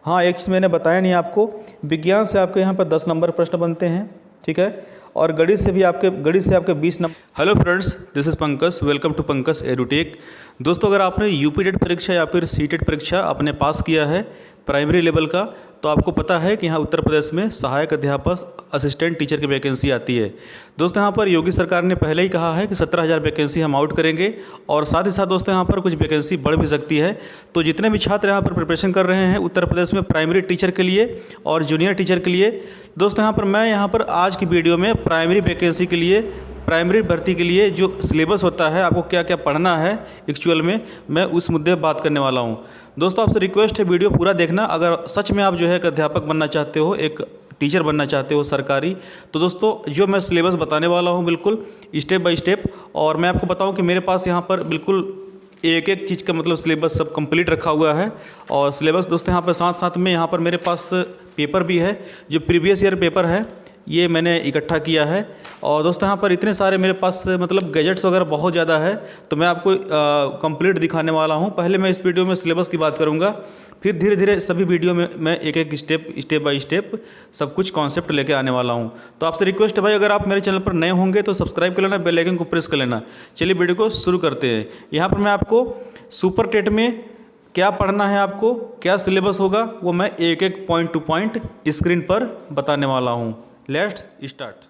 हाँ, एक चीज़ मैंने बताया नहीं आपको, विज्ञान से आपके यहाँ पर 10 नंबर प्रश्न बनते हैं, ठीक है, और गणित से आपके 20 नंबर। Hello friends, this is Pankaj, welcome to Pankaj Edutech. दोस्तों, अगर आपने यूपी टेट परीक्षा या फिर सी टेट परीक्षा आपने पास किया है प्राइमरी लेवल का, तो आपको पता है कि यहाँ उत्तर प्रदेश में सहायक अध्यापक असिस्टेंट टीचर की वैकेंसी आती है। दोस्तों, यहाँ पर योगी सरकार ने पहले ही कहा है कि 17,000 वैकेंसी हम आउट करेंगे, और साथ ही साथ दोस्तों यहाँ पर कुछ वैकेंसी बढ़ भी सकती है। तो जितने भी छात्र यहाँ पर प्रिपरेशन कर रहे हैं उत्तर प्रदेश में प्राइमरी टीचर के लिए और जूनियर टीचर के लिए, दोस्तों यहाँ पर आज की वीडियो में प्राइमरी वैकेंसी के लिए, प्राइमरी भर्ती के लिए जो सिलेबस होता है, आपको क्या क्या पढ़ना है एक्चुअल में, मैं उस मुद्दे पर बात करने वाला हूं। दोस्तों, आपसे रिक्वेस्ट है वीडियो पूरा देखना। अगर सच में आप जो है एक अध्यापक बनना चाहते हो, एक टीचर बनना चाहते हो सरकारी, तो दोस्तों जो मैं सिलेबस बताने वाला हूं बिल्कुल स्टेप बाय स्टेप, और मैं आपको बताऊं कि मेरे पास यहाँ पर बिल्कुल एक एक चीज़ का मतलब सिलेबस सब कंप्लीट रखा हुआ है। और सिलेबस दोस्तों यहाँ पर साथ साथ में यहाँ पर मेरे पास पेपर भी है, जो प्रीवियस ईयर पेपर है ये मैंने इकट्ठा किया है। और दोस्तों यहाँ पर इतने सारे मेरे पास मतलब गैजेट्स वगैरह बहुत ज़्यादा है, तो मैं आपको कंप्लीट दिखाने वाला हूँ। पहले मैं इस वीडियो में सिलेबस की बात करूँगा, फिर धीरे धीरे सभी वीडियो में मैं एक एक स्टेप बाय स्टेप सब कुछ कॉन्सेप्ट लेके आने वाला हूँ। तो आपसे रिक्वेस्ट है भाई, अगर आप मेरे चैनल पर नए होंगे तो सब्सक्राइब कर लेना, बेल आइकन को प्रेस कर लेना। चलिए वीडियो को शुरू करते हैं। यहाँ पर मैं आपको सुपर टेट में क्या पढ़ना है, आपको क्या सिलेबस होगा, वो मैं एक एक पॉइंट टू पॉइंट स्क्रीन पर बताने वाला हूँ। Let's start.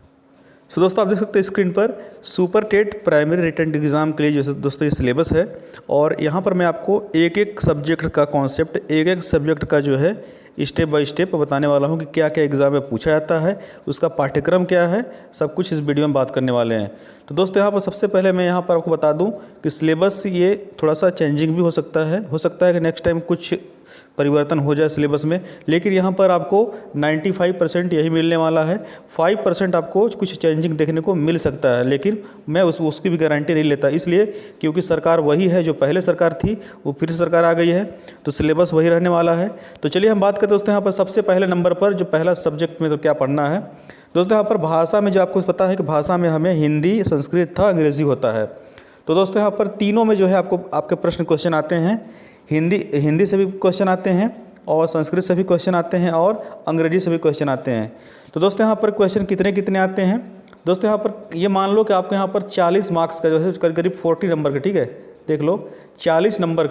सो दोस्तों, आप देख सकते हैं स्क्रीन पर super TET primary written exam के लिए जो दोस्तों ये सिलेबस है, और यहाँ पर मैं आपको एक एक सब्जेक्ट का कॉन्सेप्ट, एक एक सब्जेक्ट का जो है स्टेप बाय स्टेप बताने वाला हूँ कि क्या क्या एग्ज़ाम में पूछा जाता है, उसका पाठ्यक्रम क्या है, सब कुछ इस वीडियो में बात करने वाले हैं। तो दोस्तों, यहाँ पर सबसे पहले मैं यहाँ पर आपको बता दूँ कि सिलेबस ये थोड़ा सा चेंजिंग भी हो सकता है कि नेक्स्ट टाइम कुछ परिवर्तन हो जाए सिलेबस में, लेकिन यहाँ पर आपको 95% यही मिलने वाला है। 5% आपको कुछ चेंजिंग देखने को मिल सकता है, लेकिन मैं उसकी भी गारंटी नहीं लेता, इसलिए क्योंकि सरकार वही है जो पहले सरकार थी, वो फिर सरकार आ गई है, तो सिलेबस वही रहने वाला है। तो चलिए हम बात करते हैं दोस्तों यहाँ पर सबसे पहले नंबर पर जो पहला सब्जेक्ट में तो क्या पढ़ना है। दोस्तों, यहाँ पर भाषा में जो आपको पता है कि भाषा में हमें हिंदी, संस्कृत था, अंग्रेज़ी होता है। तो दोस्तों यहाँ पर तीनों में जो है आपके प्रश्न क्वेश्चन आते हैं। हिंदी से भी क्वेश्चन आते हैं, और संस्कृत से भी क्वेश्चन आते हैं, और अंग्रेजी से भी क्वेश्चन आते हैं। तो दोस्तों यहाँ पर क्वेश्चन कितने कितने आते हैं। दोस्तों यहाँ पर ये मान लो कि आपके यहाँ पर 40 मार्क्स का जो है करीब 40 नंबर के, ठीक है, देख लो 40 नंबर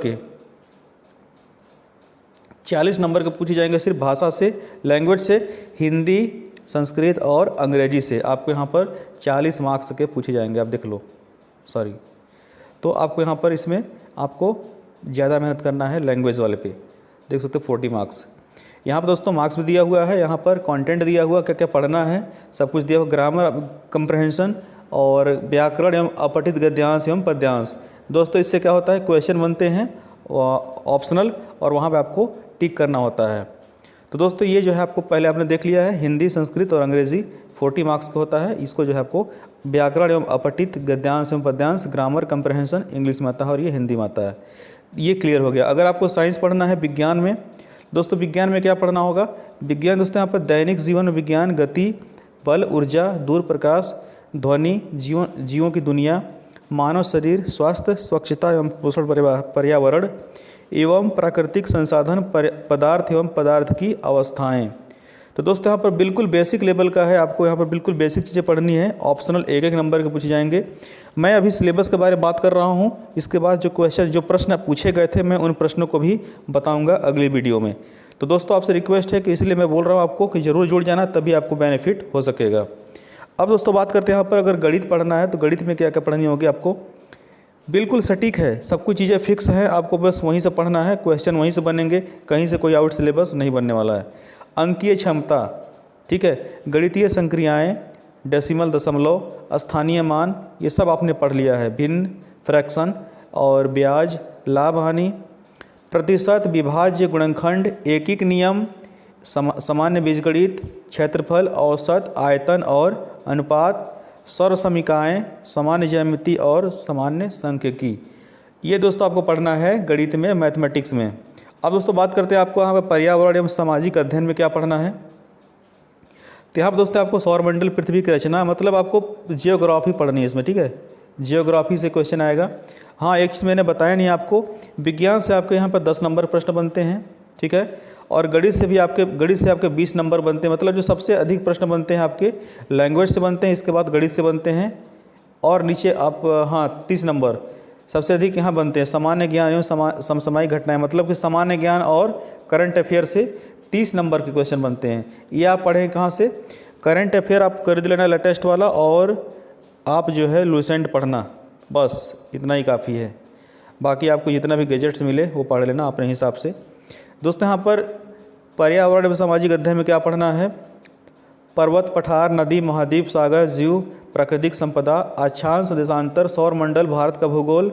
के पूछे जाएंगे सिर्फ भाषा से, लैंग्वेज से, हिंदी, संस्कृत और अंग्रेजी से आपको यहाँ पर 40 मार्क्स के पूछे जाएंगे। आप देख लो, सॉरी, तो आपको यहाँ पर इसमें आपको ज़्यादा मेहनत करना है लैंग्वेज वाले पे, देख सकते हो 40 मार्क्स। यहाँ पर दोस्तों मार्क्स भी दिया हुआ है, यहाँ पर कंटेंट दिया हुआ, क्या क्या पढ़ना है सब कुछ दिया हुआ, ग्रामर, कंप्रहेंशन और व्याकरण एवं अपठित गद्यांश एवं पद्यांश। दोस्तों इससे क्या होता है, क्वेश्चन बनते हैं ऑप्शनल, और वहाँ पे आपको टिक करना होता है। तो दोस्तों ये जो है आपको पहले आपने देख लिया है, हिंदी, संस्कृत और अंग्रेज़ी 40 मार्क्स का होता है। इसको जो है आपको व्याकरण एवं अपठित गद्यांश एवं पद्यांश, ग्रामर, कंप्रहेंशन इंग्लिश में आता है, और ये हिंदी में आता है। ये क्लियर हो गया। अगर आपको साइंस पढ़ना है विज्ञान में, दोस्तों विज्ञान में क्या पढ़ना होगा। विज्ञान दोस्तों यहाँ पर दैनिक जीवन विज्ञान, गति, बल, ऊर्जा, दूर प्रकाश, ध्वनि, जीवों की दुनिया, मानव शरीर, स्वास्थ्य, स्वच्छता एवं पोषण, पर्यावरण एवं प्राकृतिक संसाधन, पदार्थ एवं पदार्थ की अवस्थाएं। तो दोस्तों यहाँ पर बिल्कुल बेसिक लेवल का है, आपको यहाँ पर बिल्कुल बेसिक चीज़ें पढ़नी है। ऑप्शनल एक एक नंबर के पूछे जाएंगे। मैं अभी सिलेबस के बारे में बात कर रहा हूँ, इसके बाद जो प्रश्न पूछे गए थे मैं उन प्रश्नों को भी बताऊँगा अगली वीडियो में। तो दोस्तों आपसे रिक्वेस्ट है कि इसलिए मैं बोल रहा हूँ आपको कि ज़रूर जुड़ जाना, तभी आपको बेनिफिट हो सकेगा। अब दोस्तों बात करते हैं यहाँ पर, अगर गणित पढ़ना है तो गणित में क्या क्या पढ़नी होगी आपको। बिल्कुल सटीक है, सब कुछ चीज़ें फिक्स हैं, आपको बस वहीं से पढ़ना है, क्वेश्चन वहीं से बनेंगे, कहीं से कोई आउट सिलेबस नहीं बनने वाला है। अंकीय क्षमता, ठीक है, गणितीय संक्रियाएं, डेसिमल, दशमलव, स्थानीय मान, ये सब आपने पढ़ लिया है। भिन्न, फ्रैक्शन और ब्याज, लाभ हानि, प्रतिशत, विभाज्य, गुणनखंड, एकीक नियम, सामान्य बीजगणित, क्षेत्रफल, औसत, आयतन और अनुपात, सर्वसमीकाएँ, सामान्य ज्यामिति और सामान्य सांख्यिकी। ये दोस्तों आपको पढ़ना है गणित में, मैथमेटिक्स में। अब दोस्तों बात करते हैं आपको यहाँ पर पर्यावरण एवं सामाजिक अध्ययन में क्या पढ़ना है। तो यहाँ पर दोस्तों आपको सौरमंडल, पृथ्वी की रचना, मतलब आपको जियोग्राफी पढ़नी है इसमें, ठीक है, जियोग्राफी से क्वेश्चन आएगा। हाँ, एक चीज़ मैंने बताया नहीं आपको, विज्ञान से आपके यहाँ पर 10 नंबर प्रश्न बनते हैं, ठीक है, और गणित से आपके 20 नंबर बनते हैं। मतलब जो सबसे अधिक प्रश्न बनते हैं आपके लैंग्वेज से बनते हैं, इसके बाद गणित से बनते हैं, और नीचे आप 30 नंबर सबसे अधिक यहाँ बनते हैं सामान्य ज्ञान एवं समसामयिक घटनाएं। मतलब कि सामान्य ज्ञान और करंट अफेयर से 30 नंबर के क्वेश्चन बनते हैं। ये आप पढ़ें कहाँ से? करंट अफेयर आप खरीद लेना लेटेस्ट वाला, और आप जो है लूसेंट पढ़ना, बस इतना ही काफ़ी है। बाकी आपको जितना भी गैजेट्स मिले वो पढ़ लेना अपने हिसाब से। दोस्तों यहाँ पर पर्यावरण एवं सामाजिक अध्ययन में क्या पढ़ना है? पर्वत, पठार, नदी, महाद्वीप, सागर, जीव, प्राकृतिक संपदा, अक्षांश, देशांतर, सौर मंडल, भारत का भूगोल,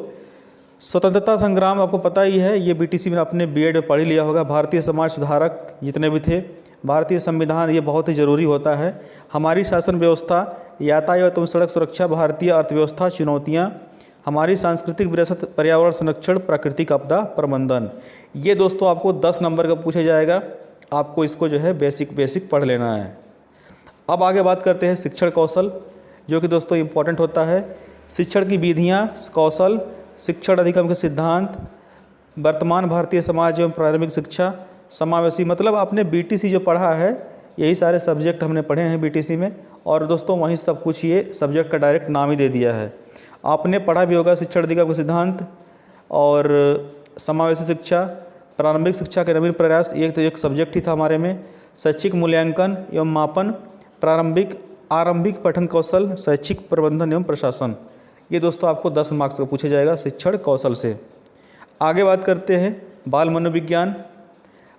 स्वतंत्रता संग्राम आपको पता ही है, ये बीटीसी में आपने बीएड में पढ़ ही लिया होगा। भारतीय समाज सुधारक जितने भी थे, भारतीय संविधान, ये बहुत ही ज़रूरी होता है। हमारी शासन व्यवस्था, यातायात एवं सड़क सुरक्षा, भारतीय अर्थव्यवस्था, चुनौतियाँ, हमारी सांस्कृतिक विरासत, पर्यावरण संरक्षण, प्राकृतिक आपदा प्रबंधन। ये दोस्तों आपको 10 नंबर का पूछा जाएगा। आपको इसको जो है बेसिक पढ़ लेना है। अब आगे बात करते हैं शिक्षण कौशल, जो कि दोस्तों इम्पॉर्टेंट होता है। शिक्षण की विधियाँ, कौशल, शिक्षण अधिगम के सिद्धांत, वर्तमान भारतीय समाज एवं प्रारंभिक शिक्षा, समावेशी। मतलब आपने बीटीसी जो पढ़ा है, यही सारे सब्जेक्ट हमने पढ़े हैं बीटीसी में, और दोस्तों वहीं सब कुछ ये सब्जेक्ट का डायरेक्ट नाम ही दे दिया है। आपने पढ़ा भी होगा शिक्षण अधिगम के सिद्धांत और समावेशी शिक्षा, प्रारंभिक शिक्षा के नवीन प्रयास, एक सब्जेक्ट ही था हमारे में। शैक्षिक मूल्यांकन एवं मापन, आरंभिक पठन कौशल, शैक्षिक प्रबंधन एवं प्रशासन। ये दोस्तों आपको 10 मार्क्स का पूछा जाएगा शिक्षण कौशल से। आगे बात करते हैं बाल मनोविज्ञान।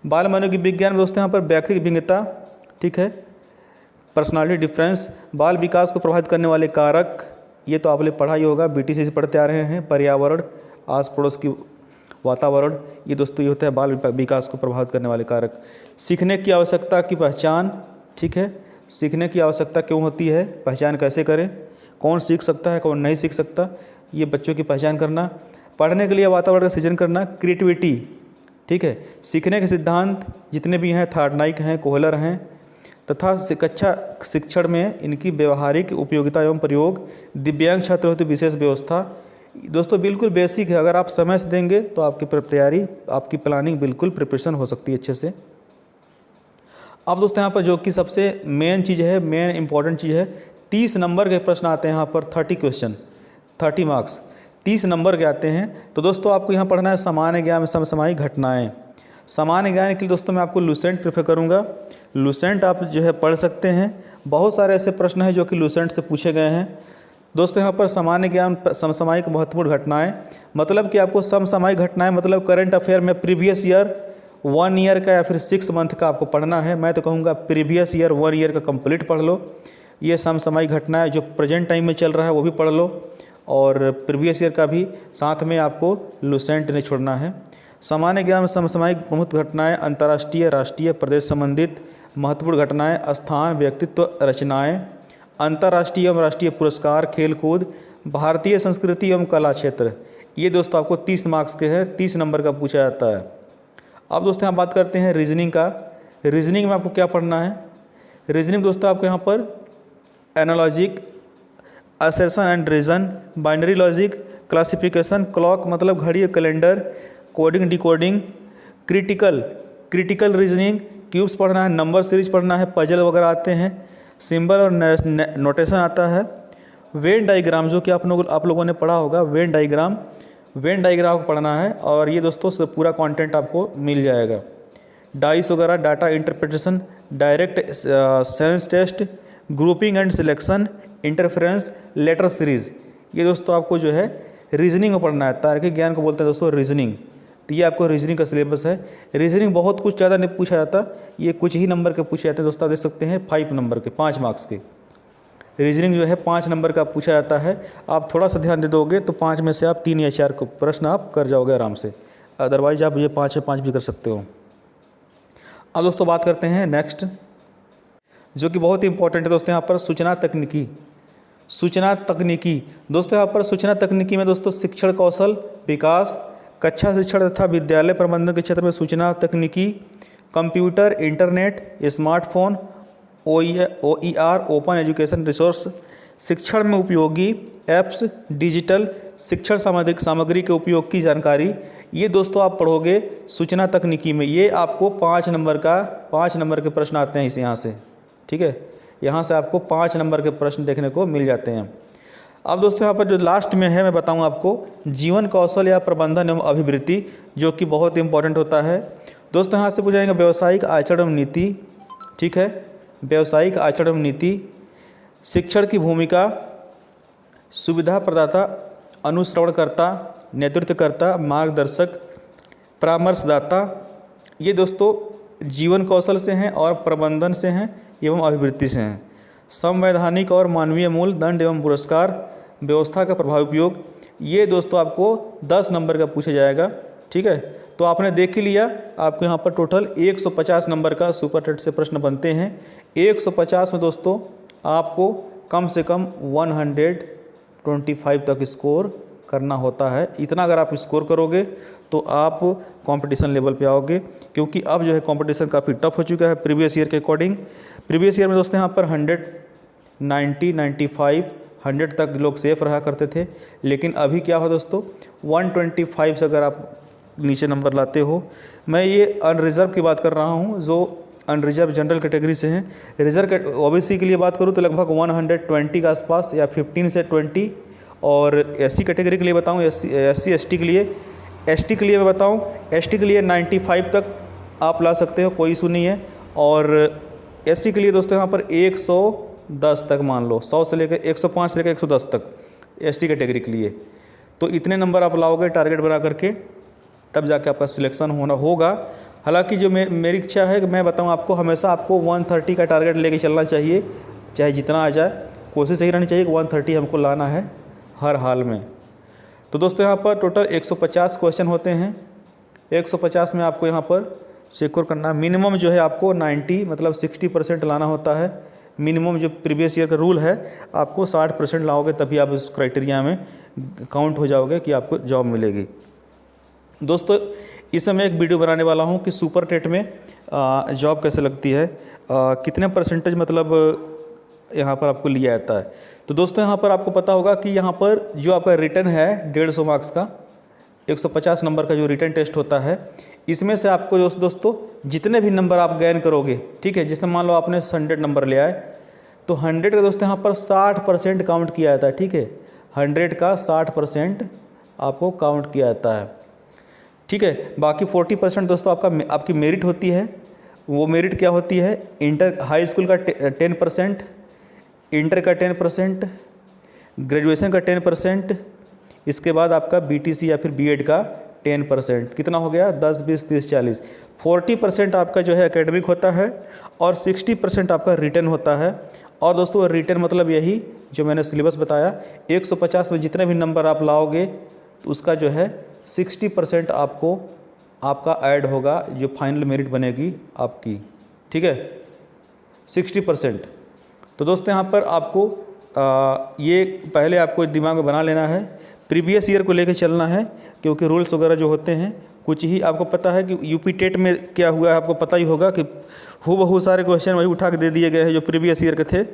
बाल मनोविज्ञान में दोस्तों यहाँ पर व्यक्तिगत भिन्नता, ठीक है, पर्सनालिटी डिफरेंस, बाल विकास को प्रभावित करने वाले कारक, ये तो आपने पढ़ा ही होगा, बीटीसी से पढ़ते आ रहे हैं। पर्यावरण, आस पड़ोस की वातावरण, ये दोस्तों ये होता है बाल विकास को प्रभावित करने वाले कारक। सीखने की आवश्यकता की पहचान, ठीक है, सीखने की आवश्यकता क्यों होती है, पहचान कैसे करें, कौन सीख सकता है कौन नहीं सीख सकता, ये बच्चों की पहचान करना। पढ़ने के लिए वातावरण का सृजन करना, क्रिएटिविटी, ठीक है, सीखने के सिद्धांत जितने भी हैं, थार्डनाइक हैं, कोहलर हैं, तथा कक्षा शिक्षण में इनकी व्यवहारिक उपयोगिता एवं प्रयोग, दिव्यांग छात्र हेतु विशेष व्यवस्था। दोस्तों बिल्कुल बेसिक है, अगर आप समय से देंगे तो आपकी तैयारी, आपकी प्लानिंग बिल्कुल प्रिपरेशन हो सकती है अच्छे से। अब दोस्तों यहाँ पर जो कि सबसे मेन चीज़ है, मेन इंपॉर्टेंट चीज़ है, 30 नंबर के प्रश्न आते हैं यहाँ पर, 30 क्वेश्चन, 30 मार्क्स, 30 नंबर के आते हैं। तो दोस्तों आपको यहाँ पढ़ना है सामान्य ज्ञान में समसामयिक घटनाएं। सामान्य ज्ञान के लिए दोस्तों मैं आपको लूसेंट प्रेफर करूँगा। लूसेंट आप जो है पढ़ सकते हैं, बहुत सारे ऐसे प्रश्न हैं जो कि लूसेंट से पूछे गए हैं। दोस्तों यहाँ पर सामान्य ज्ञान समसामयिक महत्वपूर्ण घटनाएं, मतलब कि आपको समसामयिक घटनाएं मतलब करंट अफेयर में प्रीवियस ईयर 1 ईयर का या फिर 6 मंथ का आपको पढ़ना है। मैं तो कहूँगा प्रीवियस ईयर 1 ईयर का कंप्लीट पढ़ लो। ये समसामयिक घटनाएं जो प्रेजेंट टाइम में चल रहा है वो भी पढ़ लो, और प्रीवियस ईयर का भी साथ में आपको लूसेंट नहीं छोड़ना है। सामान्य ज्ञान में समसामयिक प्रमुख घटनाएं, अंतर्राष्ट्रीय, राष्ट्रीय, प्रदेश संबंधित महत्वपूर्ण घटनाएं, स्थान, व्यक्तित्व, रचनाएं, अंतर्राष्ट्रीय एवं राष्ट्रीय पुरस्कार, खेलकूद, भारतीय संस्कृति एवं कला क्षेत्र। ये दोस्तों आपको 30 मार्क्स के हैं, 30 नंबर का पूछा जाता है। अब दोस्तों यहाँ बात करते हैं रीजनिंग का। रीजनिंग में आपको क्या पढ़ना है? रीजनिंग दोस्तों आपको यहाँ पर analogic, assertion and reason, binary logic, classification, clock मतलब घड़ी, calendar, coding decoding, critical reasoning, cubes पढ़ना है, नंबर सीरीज पढ़ना है, पजल वगैरह आते हैं, सिंबल और नोटेशन आता है, वेन डायग्राम जो कि आप लोगों ने पढ़ा होगा, वेन डायग्राम को पढ़ना है, और ये दोस्तों पूरा कंटेंट आपको मिल जाएगा। डाइस वगैरह, data interpretation, direct sense test, grouping and selection, interference, letter series, ये दोस्तों आपको जो है रीजनिंग में पढ़ना है। तार्किक ज्ञान को बोलते हैं दोस्तों रीजनिंग। तो ये आपको रीजनिंग का सिलेबस है। रीजनिंग बहुत कुछ ज़्यादा नहीं पूछा जाता, ये कुछ ही नंबर के पूछे जाते हैं दोस्तों। आप देख सकते हैं 5 नंबर के, 5 मार्क्स के रीजनिंग जो है 5 नंबर का पूछा जाता है। आप थोड़ा सा ध्यान दे दोगे तो 5 में से आप 3 या 4 प्रश्न आप कर जाओगे आराम से, अदरवाइज आप ये 5 या 5 भी कर सकते हो। अब दोस्तों बात करते हैं नेक्स्ट, जो कि बहुत ही इंपॉर्टेंट है दोस्तों, यहाँ पर सूचना तकनीकी। दोस्तों यहाँ पर सूचना तकनीकी में दोस्तों शिक्षण कौशल विकास, कक्षा शिक्षण तथा विद्यालय प्रबंधन के क्षेत्र में सूचना तकनीकी, computer, internet, smartphone, OER open education resource, शिक्षण में उपयोगी ऐप्स, डिजिटल शिक्षण सामग्री के उपयोग की जानकारी, ये दोस्तों आप पढ़ोगे सूचना तकनीकी में, ये आपको 5 नंबर के प्रश्न आते हैं इस यहाँ से, ठीक है। यहाँ से आपको 5 नंबर के प्रश्न देखने को मिल जाते हैं। अब दोस्तों यहाँ पर जो लास्ट में है मैं बताऊँ आपको जीवन कौशल या प्रबंधन एवं अभिवृत्ति, जो कि बहुत इंपॉर्टेंट होता है। दोस्तों यहाँ से पूछेंगे व्यावसायिक आचरण एवं नीति, ठीक है, व्यावसायिक आचरण एवं नीति, शिक्षण की भूमिका, सुविधा प्रदाता, अनुश्रवणकर्ता, नेतृत्वकर्ता, मार्गदर्शक, परामर्शदाता। ये दोस्तों जीवन कौशल से हैं और प्रबंधन से हैं एवं अभिवृत्ति से हैं। संवैधानिक और मानवीय मूल्य, दंड एवं पुरस्कार, व्यवस्था का प्रभावी उपयोग, ये दोस्तों आपको 10 नंबर का पूछा जाएगा, ठीक है। तो आपने देख ही लिया, आपको यहाँ पर टोटल 150 नंबर का सुपर टेट से प्रश्न बनते हैं। 150 में दोस्तों आपको कम से कम 125 तक स्कोर करना होता है। इतना अगर आप स्कोर करोगे तो आप कंपटीशन लेवल पे आओगे, क्योंकि अब जो है कंपटीशन काफ़ी टफ हो चुका है प्रीवियस ईयर के अकॉर्डिंग। प्रीवियस ईयर में दोस्तों यहाँ पर 190, 95, 100 तक लोग सेफ रहा करते थे, लेकिन अभी क्या हो दोस्तों 125 से अगर आप नीचे नंबर लाते हो। मैं ये अनरिजर्व की बात कर रहा हूँ, जो अनरिजर्व जनरल कैटेगरी से हैं। रिजर्व ओबीसी के लिए बात करूँ तो लगभग 120 के आसपास या 15 से 20, और एससी कैटेगरी के लिए बताऊँ, एससी एसटी के लिए, एसटी के लिए मैं बताऊँ, एसटी के लिए 95 तक आप ला सकते हो, कोई इशू नहीं है। और एससी के लिए दोस्तों यहाँ पर 110 तक मान लो, 100 से लेकर 105 से लेकर 110 तक एससी कैटेगरी के लिए। तो इतने नंबर आप लाओगे टारगेट बना करके, तब जाके आपका सिलेक्शन होगा। हालांकि जो मेरी इच्छा है कि मैं बताऊं आपको, हमेशा आपको 130 का टारगेट लेके चलना चाहिए, चाहे जितना आ जाए। कोशिश यही रहनी चाहिए कि 130 हमको लाना है हर हाल में। तो दोस्तों यहाँ पर टोटल 150 क्वेश्चन होते हैं। 150 में आपको यहाँ पर सिक्योर करना, मिनिमम जो है आपको 90 मतलब 60% लाना होता है। मिनिमम जो प्रीवियस ईयर का रूल है, आपको 60% लाओगे तभी आप इस क्राइटेरिया में काउंट हो जाओगे कि आपको जॉब मिलेगी। दोस्तों इस समय एक वीडियो बनाने वाला हूं कि सुपर टेट में जॉब कैसे लगती है, कितने परसेंटेज मतलब यहाँ पर आपको लिया जाता है। तो दोस्तों यहाँ पर आपको पता होगा कि यहाँ पर जो आपका रिटन है 150 मार्क्स का, 150 नंबर का जो रिटन टेस्ट होता है, इसमें से आपको दोस्तों जितने भी नंबर आप गेन करोगे, ठीक है, जैसे मान लो आपने 100 नंबर ले आए, तो 100 का दोस्तों यहाँ पर 60% काउंट किया जाता है, ठीक है। 100 का 60% आपको काउंट किया जाता है, ठीक है। बाकी 40% दोस्तों आपकी मेरिट होती है। वो मेरिट क्या होती है, इंटर हाई स्कूल का 10%, इंटर का 10%, ग्रेजुएशन का 10%, इसके बाद आपका बीटीसी या फिर बीएड का 10%। कितना हो गया, 10, 20, 30, 40। 40% आपका जो है एकेडमिक होता है और 60% आपका रिटन होता है। और दोस्तों रिटन मतलब यही जो मैंने सिलेबस बताया, 150 में जितने भी नंबर आप लाओगे तो उसका जो है 60% आपका ऐड होगा, जो फाइनल मेरिट बनेगी आपकी, ठीक है, 60%। तो दोस्तों यहाँ पर आपको ये पहले आपको दिमाग में बना लेना है, प्रीवियस ईयर को लेकर चलना है, क्योंकि रूल्स वगैरह जो होते हैं कुछ ही आपको पता है कि यूपी टेट में क्या हुआ है, आपको पता ही होगा कि हूबहू सारे क्वेश्चन वही उठा के दे दिए गए हैं जो प्रीवियस ईयर के थे।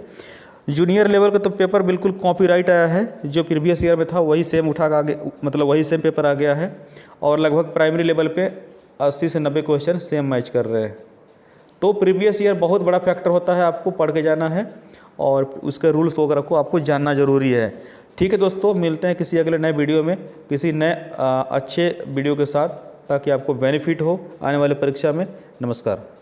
जूनियर लेवल का तो पेपर बिल्कुल कॉपीराइट आया है, जो प्रीवियस ईयर में था वही सेम उठा के आगे, मतलब वही सेम पेपर आ गया है। और लगभग प्राइमरी लेवल पे 80 से 90 क्वेश्चन सेम मैच कर रहे हैं। तो प्रीवियस ईयर बहुत बड़ा फैक्टर होता है, आपको पढ़ के जाना है और उसके रूल्स वगैरह को आपको जानना ज़रूरी है। ठीक है दोस्तों, मिलते हैं किसी अगले नए वीडियो में, किसी नए अच्छे वीडियो के साथ, ताकि आपको बेनिफिट हो आने वाले परीक्षा में। नमस्कार।